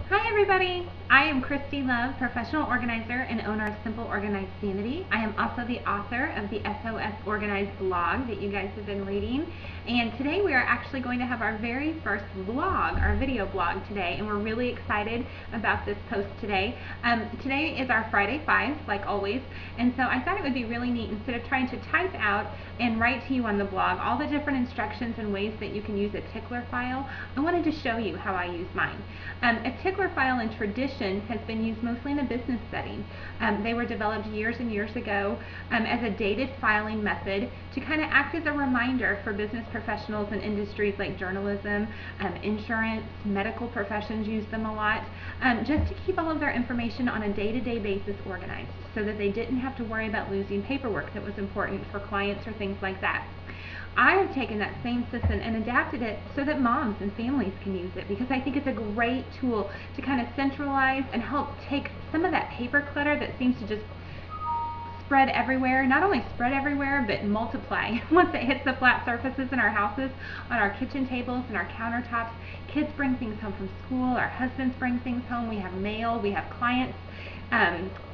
Hi everybody! I am Christy Love, professional organizer and owner of Simple Organized Sanity. I am also the author of the SOS Organize blog that you guys have been reading. And today we are actually going to have our very first vlog, our video blog today, and we're really excited about this post today. Today is our Friday 5, like always, and so I thought it would be really neat, instead of trying to type out and write to you on the blog all the different instructions and ways that you can use a tickler file, I wanted to show you how I use mine. A tickler file in tradition has been used mostly in a business setting. They were developed years and years ago as a dated filing method to kind of act as a reminder for business professionals in industries like journalism, insurance, medical professions use them a lot, just to keep all of their information on a day-to-day basis organized so that they didn't have to worry about losing paperwork that was important for clients or things like that. I have taken that same system and adapted it so that moms and families can use it, because I think it's a great tool to kind of centralize and help take some of that paper clutter that seems to just spread everywhere, not only spread everywhere, but multiply once it hits the flat surfaces in our houses, on our kitchen tables and our countertops. Kids bring things home from school, our husbands bring things home, we have mail, we have clients,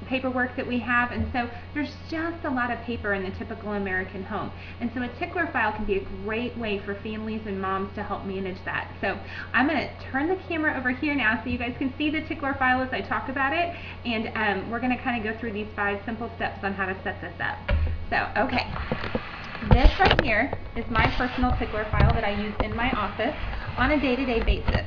paperwork that we have, and so there's just a lot of paper in the typical American home. And so a tickler file can be a great way for families and moms to help manage that. So I'm going to turn the camera over here now so you guys can see the tickler file as I talk about it, and we're going to kind of go through these 5 simple steps on how to set this up. So, okay. This right here is my personal tickler file that I use in my office on a day-to-day basis.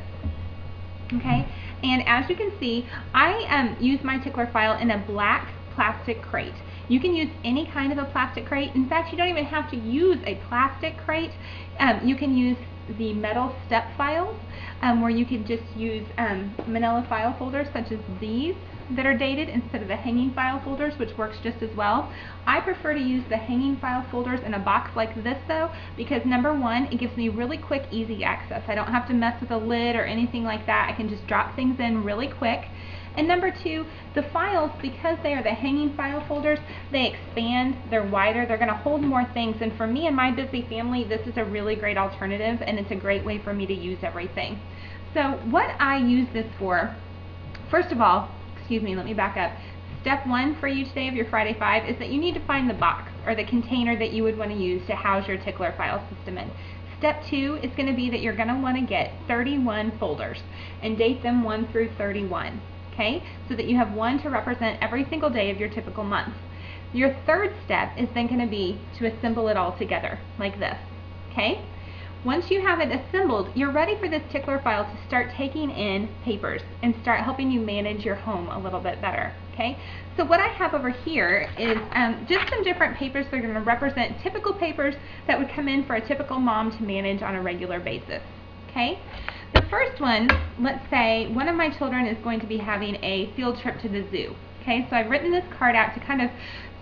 Okay? And as you can see, I use my tickler file in a black plastic crate. You can use any kind of a plastic crate. In fact, you don't even have to use a plastic crate. You can use the metal step files, where you can just use manila file folders such as these that are dated instead of the hanging file folders, which works just as well. I prefer to use the hanging file folders in a box like this though, because number one, it gives me really quick, easy access. I don't have to mess with a lid or anything like that. I can just drop things in really quick. And number two, the files, because they are the hanging file folders, they expand, they're wider, they're going to hold more things. And for me and my busy family, this is a really great alternative, and it's a great way for me to use everything. So what I use this for, first of all, excuse me, let me back up. Step 1 for you today of your Friday 5 is that you need to find the box or the container that you would want to use to house your tickler file system in. Step 2 is going to be that you're going to want to get 31 folders and date them 1 through 31. Okay, so that you have one to represent every single day of your typical month. Your third step is then going to be to assemble it all together like this. Okay, once you have it assembled, you're ready for this tickler file to start taking in papers and start helping you manage your home a little bit better. Okay, so what I have over here is just some different papers that are going to represent typical papers that would come in for a typical mom to manage on a regular basis. Okay. The first one, let's say one of my children is going to be having a field trip to the zoo. Okay, so I've written this card out to kind of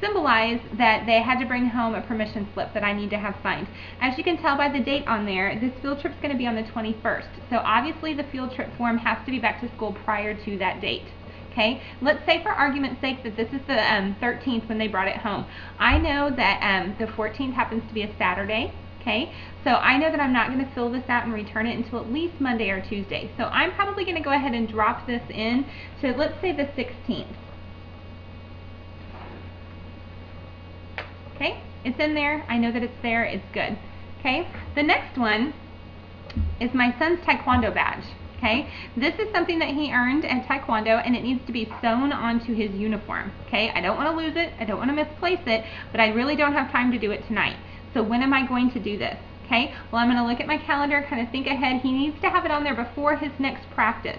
symbolize that they had to bring home a permission slip that I need to have signed. As you can tell by the date on there, this field trip is going to be on the 21st. So obviously the field trip form has to be back to school prior to that date. Okay, let's say for argument's sake that this is the 13th when they brought it home. I know that the 14th happens to be a Saturday. Okay, so I know that I'm not going to fill this out and return it until at least Monday or Tuesday. So I'm probably going to go ahead and drop this in to, let's say, the 16th. Okay, it's in there. I know that it's there. It's good. Okay, the next one is my son's Taekwondo badge. Okay, this is something that he earned at Taekwondo, and it needs to be sewn onto his uniform. Okay, I don't want to lose it. I don't want to misplace it, but I really don't have time to do it tonight. So when am I going to do this? Okay, well, I'm going to look at my calendar, kind of think ahead. He needs to have it on there before his next practice.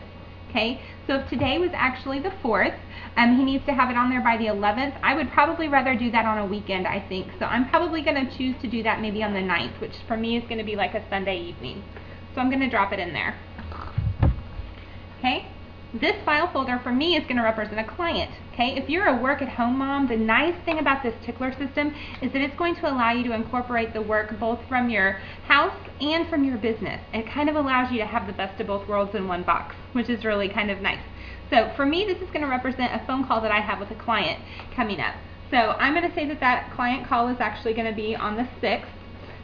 Okay, so if today was actually the 4th, he needs to have it on there by the 11th. I would probably rather do that on a weekend, I think. So I'm probably going to choose to do that maybe on the 9th, which for me is going to be like a Sunday evening. So I'm going to drop it in there. Okay. This file folder for me is going to represent a client. Okay, if you're a work-at-home mom, the nice thing about this tickler system is that it's going to allow you to incorporate the work both from your house and from your business. It kind of allows you to have the best of both worlds in one box, which is really kind of nice. So for me, this is going to represent a phone call that I have with a client coming up. So I'm going to say that that client call is actually going to be on the 6th.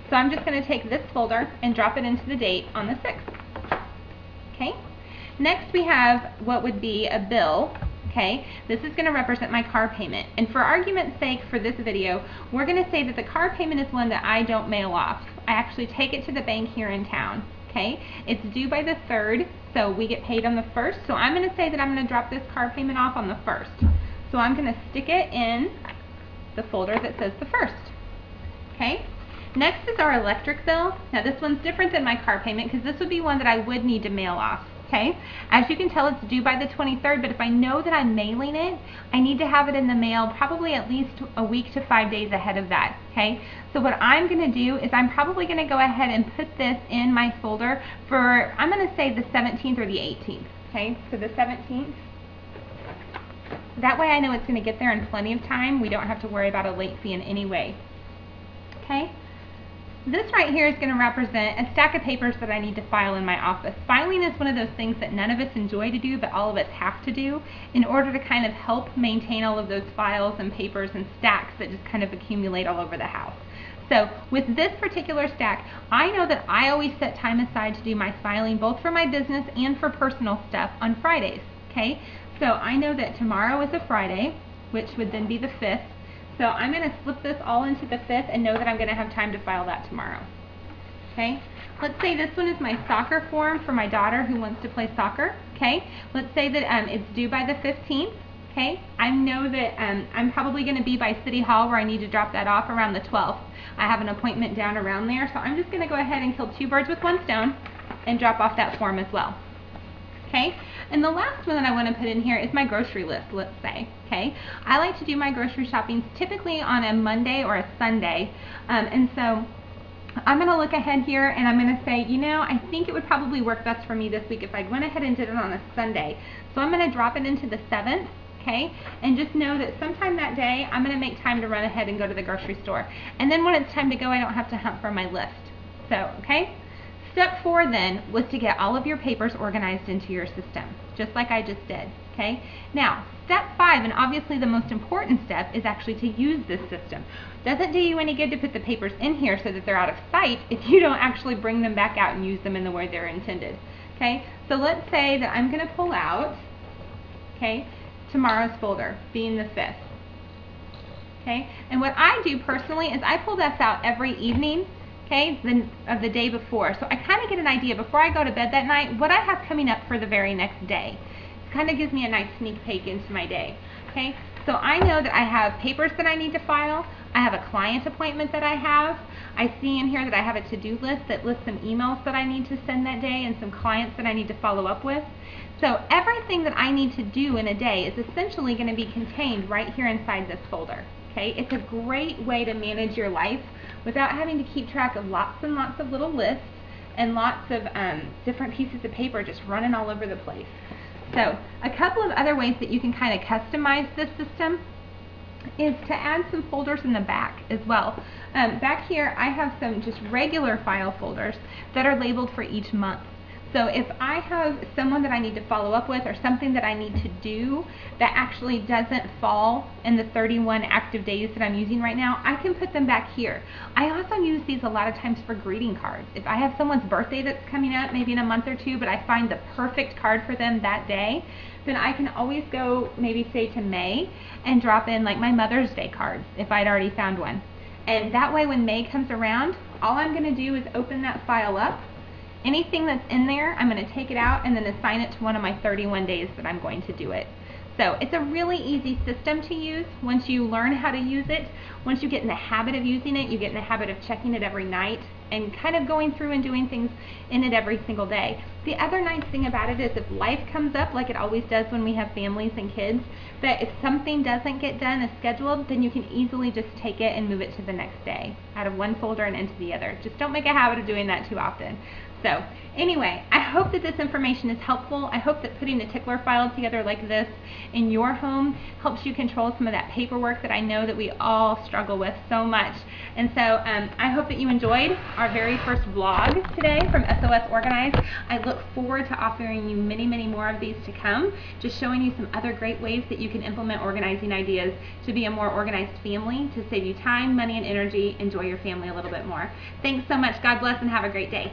So I'm just going to take this folder and drop it into the date on the 6th. Okay. Next we have what would be a bill. Okay, this is going to represent my car payment. And for argument's sake for this video, we're going to say that the car payment is one that I don't mail off. I actually take it to the bank here in town. Okay, it's due by the 3rd, so we get paid on the 1st. So I'm going to say that I'm going to drop this car payment off on the 1st. So I'm going to stick it in the folder that says the 1st. Okay, next is our electric bill. Now this one's different than my car payment because this would be one that I would need to mail off. Okay, as you can tell, it's due by the 23rd, but if I know that I'm mailing it, I need to have it in the mail probably at least a week to 5 days ahead of that. Okay, so what I'm going to do is I'm probably going to go ahead and put this in my folder for, I'm going to say the 17th or the 18th. Okay, so the 17th. That way I know it's going to get there in plenty of time. We don't have to worry about a late fee in any way. Okay. This right here is going to represent a stack of papers that I need to file in my office. Filing is one of those things that none of us enjoy to do, but all of us have to do in order to kind of help maintain all of those files and papers and stacks that just kind of accumulate all over the house. So with this particular stack, I know that I always set time aside to do my filing both for my business and for personal stuff on Fridays. Okay, so I know that tomorrow is a Friday, which would then be the 5th. So I'm going to slip this all into the 5th and know that I'm going to have time to file that tomorrow. Okay, let's say this one is my soccer form for my daughter who wants to play soccer. Okay, let's say that it's due by the 15th. Okay, I know that I'm probably going to be by City Hall where I need to drop that off around the 12th. I have an appointment down around there, so I'm just going to go ahead and kill 2 birds with 1 stone and drop off that form as well. Okay, and the last one that I want to put in here is my grocery list, let's say. Okay, I like to do my grocery shopping typically on a Monday or a Sunday, and so I'm going to look ahead here and I'm going to say, you know, I think it would probably work best for me this week if I went ahead and did it on a Sunday. So I'm going to drop it into the 7th. Okay, and just know that sometime that day I'm going to make time to run ahead and go to the grocery store, and then when it's time to go I don't have to hunt for my list. So, okay, step 4 then was to get all of your papers organized into your system, just like I just did. Okay, now step 5, and obviously the most important step, is actually to use this system. Doesn't do you any good to put the papers in here so that they're out of sight if you don't actually bring them back out and use them in the way they're intended. Okay, so let's say that I'm going to pull out, okay, tomorrow's folder, being the 5th. Okay, and what I do personally is I pull this out every evening, okay, of the day before. So I kind of get an idea before I go to bed that night what I have coming up for the very next day. It kind of gives me a nice sneak peek into my day. Okay, so I know that I have papers that I need to file. I have a client appointment that I have. I see in here that I have a to-do list that lists some emails that I need to send that day and some clients that I need to follow up with. So everything that I need to do in a day is essentially going to be contained right here inside this folder. Okay, it's a great way to manage your life without having to keep track of lots and lots of little lists and lots of different pieces of paper just running all over the place. So a couple of other ways that you can kind of customize this system is to add some folders in the back as well. Back here I have some just regular file folders that are labeled for each month. So if I have someone that I need to follow up with or something that I need to do that actually doesn't fall in the 31 active days that I'm using right now, I can put them back here. I also use these a lot of times for greeting cards. If I have someone's birthday that's coming up maybe in a month or two, but I find the perfect card for them that day, then I can always go maybe say to May and drop in like my Mother's Day cards if I'd already found one. And that way when May comes around, all I'm going to do is open that file up. Anything that's in there, I'm going to take it out and then assign it to one of my 31 days that I'm going to do it. So it's a really easy system to use once you learn how to use it. Once you get in the habit of using it, you get in the habit of checking it every night and kind of going through and doing things in it every single day. The other nice thing about it is if life comes up, like it always does when we have families and kids, that if something doesn't get done as scheduled, then you can easily just take it and move it to the next day out of one folder and into the other. Just don't make a habit of doing that too often. So anyway, I hope that this information is helpful. I hope that putting a tickler file together like this in your home helps you control some of that paperwork that I know that we all struggle with so much. And so I hope that you enjoyed our very first vlog today from SOS Organize. I look forward to offering you many, many more of these to come, just showing you some other great ways that you can implement organizing ideas to be a more organized family, to save you time, money, and energy, enjoy your family a little bit more. Thanks so much. God bless and have a great day.